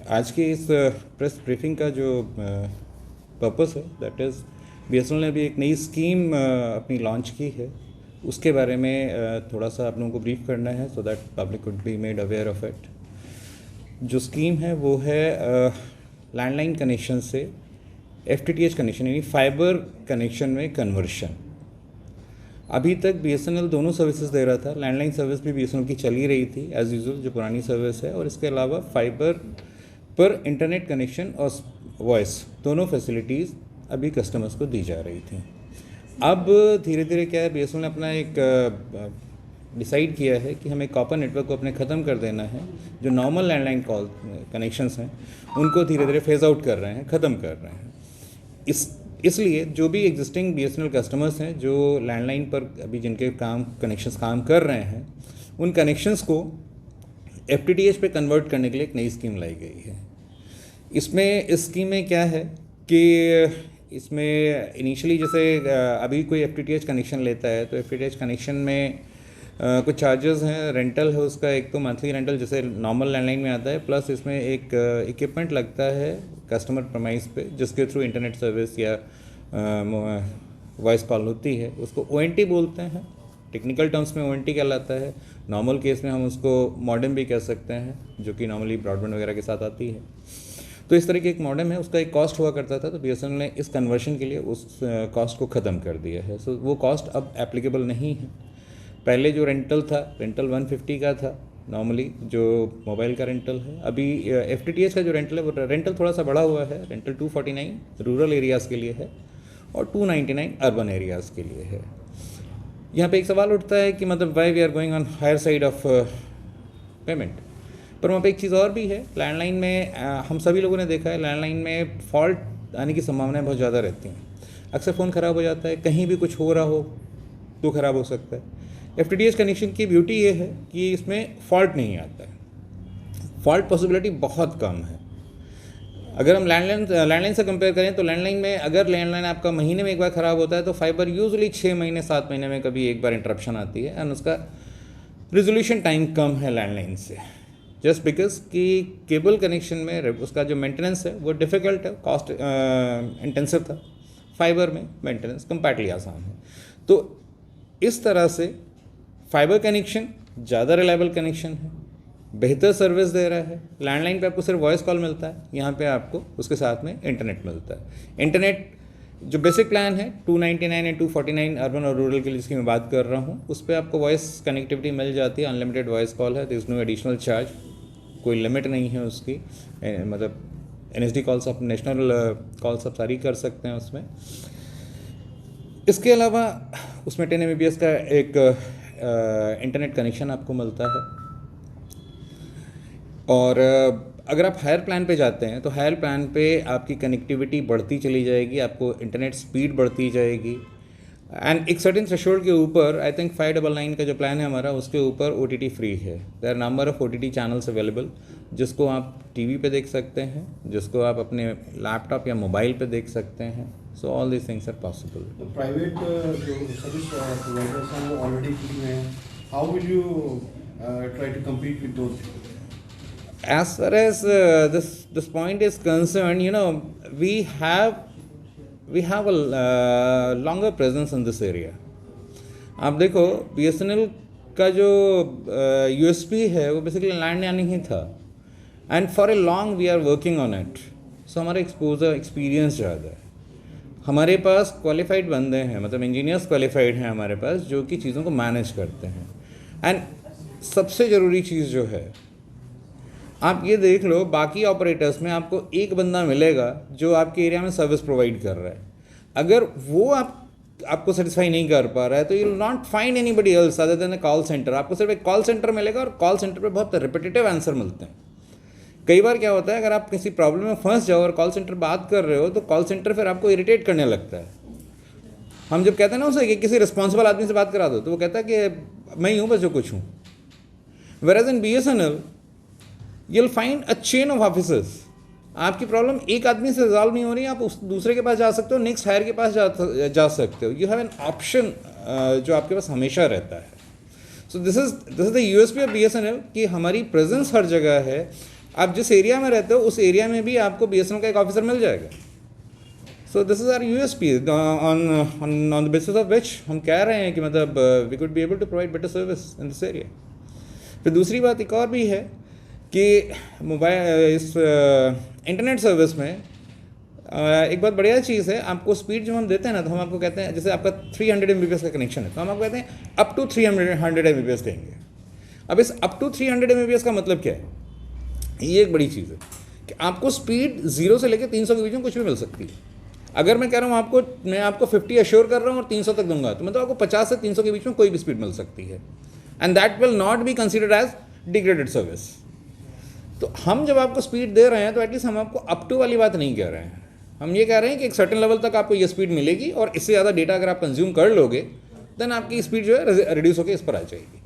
आज की इस प्रेस ब्रीफिंग का जो पर्पस है दैट इज़ बीएसएनएल ने अभी एक नई स्कीम अपनी लॉन्च की है, उसके बारे में थोड़ा सा आप लोगों को ब्रीफ करना है so that public could be made aware of it. जो स्कीम है वो है लैंडलाइन कनेक्शन से एफटीटीएच कनेक्शन यानी फाइबर कनेक्शन में कन्वर्शन। अभी तक बीएसएनएल दोनों सर्विसेज दे रहा था, लैंडलाइन सर्विस भी बीएसएनएल की चल ही रही थी एज यूजुअल जो पुरानी सर्विस है, और इसके अलावा फाइबर पर इंटरनेट कनेक्शन और वॉइस दोनों फैसिलिटीज़ अभी कस्टमर्स को दी जा रही थी। अब धीरे धीरे क्या है, बीएसएनएल ने अपना एक डिसाइड किया है कि हमें कॉपर नेटवर्क को अपने ख़त्म कर देना है। जो नॉर्मल लैंडलाइन कॉल कनेक्शंस हैं उनको धीरे धीरे फेज आउट कर रहे हैं, ख़त्म कर रहे हैं। इसलिए जो भी एग्जिस्टिंग बीएसएनएल कस्टमर्स हैं जो लैंडलाइन पर अभी जिनके कनेक्शंस काम कर रहे हैं, उन कनेक्शंस को एफटीटीएच पे कन्वर्ट करने के लिए एक नई स्कीम लाई गई है। इस स्कीम में क्या है कि इसमें इनिशियली जैसे अभी कोई एफटीटीएच कनेक्शन लेता है तो एफटीटीएच कनेक्शन में कुछ चार्जेस हैं, रेंटल है उसका, एक तो मंथली रेंटल जैसे नॉर्मल लैंडलाइन में आता है, प्लस इसमें एक इक्विपमेंट लगता है कस्टमर प्रमाइस पे जिसके थ्रू इंटरनेट सर्विस या वॉइस कॉल होती है, उसको ओएनटी बोलते हैं। टेक्निकल टर्म्स में ओएनटी कहलाता है, नॉर्मल केस में हम उसको मॉडेम भी कह सकते हैं, जो कि नॉर्मली ब्रॉडबैंड वगैरह के साथ आती है। तो इस तरह की एक मॉडेम है, उसका एक कॉस्ट हुआ करता था, तो बीएसएनएल ने इस कन्वर्शन के लिए उस कॉस्ट को ख़त्म कर दिया है। सो वो कॉस्ट अब एप्लीकेबल नहीं है। पहले जो रेंटल था, रेंटल 150 का था नॉर्मली जो मोबाइल का रेंटल है। अभी एफटीटीएच का जो रेंटल है वो रेंटल थोड़ा सा बढ़ा हुआ है, रेंटल 249 रूरल एरियाज़ के लिए है और 299 अर्बन एरियाज़ के लिए है। यहाँ पे एक सवाल उठता है कि मतलब why we are going on higher side of payment, पर वहाँ पे एक चीज़ और भी है। लैंडलाइन में हम सभी लोगों ने देखा है, लैंडलाइन में फॉल्ट आने की संभावनाएं बहुत ज़्यादा रहती हैं। अक्सर फ़ोन ख़राब हो जाता है, कहीं भी कुछ हो रहा हो तो ख़राब हो सकता है। एफटीटीएच कनेक्शन की ब्यूटी ये है कि इसमें फॉल्ट नहीं आता है, फॉल्ट पॉसिबिलिटी बहुत कम है। अगर हम लैंडलाइन से कंपेयर करें तो लैंडलाइन में अगर लैंडलाइन आपका महीने में एक बार ख़राब होता है तो फाइबर यूजुअली 6 महीने 7 महीने में कभी एक बार इंटरप्शन आती है, एंड उसका रिजोल्यूशन टाइम कम है लैंडलाइन से, जस्ट बिकॉज कि केबल कनेक्शन में उसका जो मेंटेनेंस है वो डिफ़िकल्ट है, कॉस्ट इंटेंसिव था। फाइबर में मेंटेनेंस कंपैरेटिवली आसान है। तो इस तरह से फाइबर कनेक्शन ज़्यादा रिलायबल कनेक्शन है, बेहतर सर्विस दे रहा है। लैंडलाइन पे आपको सिर्फ वॉइस कॉल मिलता है, यहाँ पे आपको उसके साथ में इंटरनेट मिलता है। इंटरनेट जो बेसिक प्लान है 299 एंड 249 अर्बन और रूरल के लिए जिसकी मैं बात कर रहा हूँ, उस पर आपको वॉइस कनेक्टिविटी मिल जाती है, अनलिमिटेड वॉइस कॉल है, there is no additional charge, कोई लिमिट नहीं है उसकी। मतलब एनएसडी कॉल्स आप नेशनल कॉल्स आप सारी कर सकते हैं उसमें। इसके अलावा उसमें 10 Mbps का एक इंटरनेट कनेक्शन आपको मिलता है। और अगर आप हायर प्लान पे जाते हैं तो हायर प्लान पे आपकी कनेक्टिविटी बढ़ती चली जाएगी, आपको इंटरनेट स्पीड बढ़ती जाएगी, एंड एक सर्टेन थ्रेशोल्ड के ऊपर आई थिंक 599 का जो प्लान है हमारा, उसके ऊपर OTT फ्री है। There are number of OTT channels available, जिसको आप टीवी पे देख सकते हैं, जिसको आप अपने लैपटॉप या मोबाइल पे देख सकते हैं। So all this things are possible. Private जो सर्विस प्रोवाइडर्स हैं वो ऑलरेडी फ्री हैं, how will you try to compete with those? As far as this point is concerned, you know, we have a longer presence in this area. आप देखो BSNL का जो USP है वो basically landline ही था, and for a long we are working on it. So हमारा experience ज़्यादा है, हमारे पास क्वालिफाइड बंदे हैं, मतलब इंजीनियर्स क्वालिफाइड हैं हमारे पास, जो कि चीज़ों को मैनेज करते हैं। एंड सबसे ज़रूरी चीज़ जो है, आप ये देख लो बाकी ऑपरेटर्स में आपको एक बंदा मिलेगा जो आपके एरिया में सर्विस प्रोवाइड कर रहा है। अगर वो आपको सेटिस्फाई नहीं कर पा रहा है तो you will not find anybody else other than a call centre. आपको सिर्फ एक कॉल सेंटर मिलेगा, और कॉल सेंटर पे बहुत रिपीटेटिव आंसर मिलते हैं। कई बार क्या होता है, अगर आप किसी प्रॉब्लम में फंस जाओ और कॉल सेंटर बात कर रहे हो तो कॉल सेंटर फिर आपको इरिटेट करने लगता है। हम जब कहते हैं ना उसे कि किसी रिस्पॉन्सिबल आदमी से बात करा दो, तो वो कहता है कि मैं ही हूँ, बस जो कुछ हूँ। Whereas in BSNL you'll find a chain of officers। आपकी प्रॉब्लम एक आदमी से रिजॉल्व नहीं हो रही, आप उस दूसरे के पास जा सकते हो, नेक्स्ट हायर के पास जा सकते हो। यू हैव एन ऑप्शन जो आपके पास हमेशा रहता है। So this is the USP of BSNL कि हमारी प्रेजेंस हर जगह है। आप जिस एरिया में रहते हो उस एरिया में भी आपको BSNL का एक ऑफिसर मिल जाएगा. So this is our USP on the basis of which हम कह रहे हैं कि मतलब we could be able to provide better service in this area. फिर दूसरी बात एक और भी है कि मोबाइल इस इंटरनेट सर्विस में एक बहुत बढ़िया चीज़ है. आपको स्पीड जो हम देते हैं ना, तो हम आपको कहते हैं जैसे आपका 300 Mbps का कनेक्शन है, तो हम आपको कहते हैं अप टू 300 Mbps देंगे. अब इस अप टू 300 Mbps का मतलब क्या है? ये एक बड़ी चीज़ है कि आपको स्पीड 0 से लेकर 300 के बीच में कुछ भी मिल सकती है. अगर मैं कह रहा हूँ मैं आपको 50 एश्योर कर रहा हूँ और 300 तक दूंगा, तो मतलब आपको 50 से 300 के बीच में कोई भी स्पीड मिल सकती है. And that will not be considered as degraded service. तो हम जब आपको स्पीड दे रहे हैं तो एटलीस्ट हम आपको अप टू वाली बात नहीं कह रहे हैं. हम ये कह रहे हैं कि एक सर्टेन लेवल तक आपको ये स्पीड मिलेगी और इससे ज़्यादा डेटा अगर आप कंज्यूम कर लोगे देन आपकी स्पीड जो है रिड्यूस होकर इस पर आ जाएगी.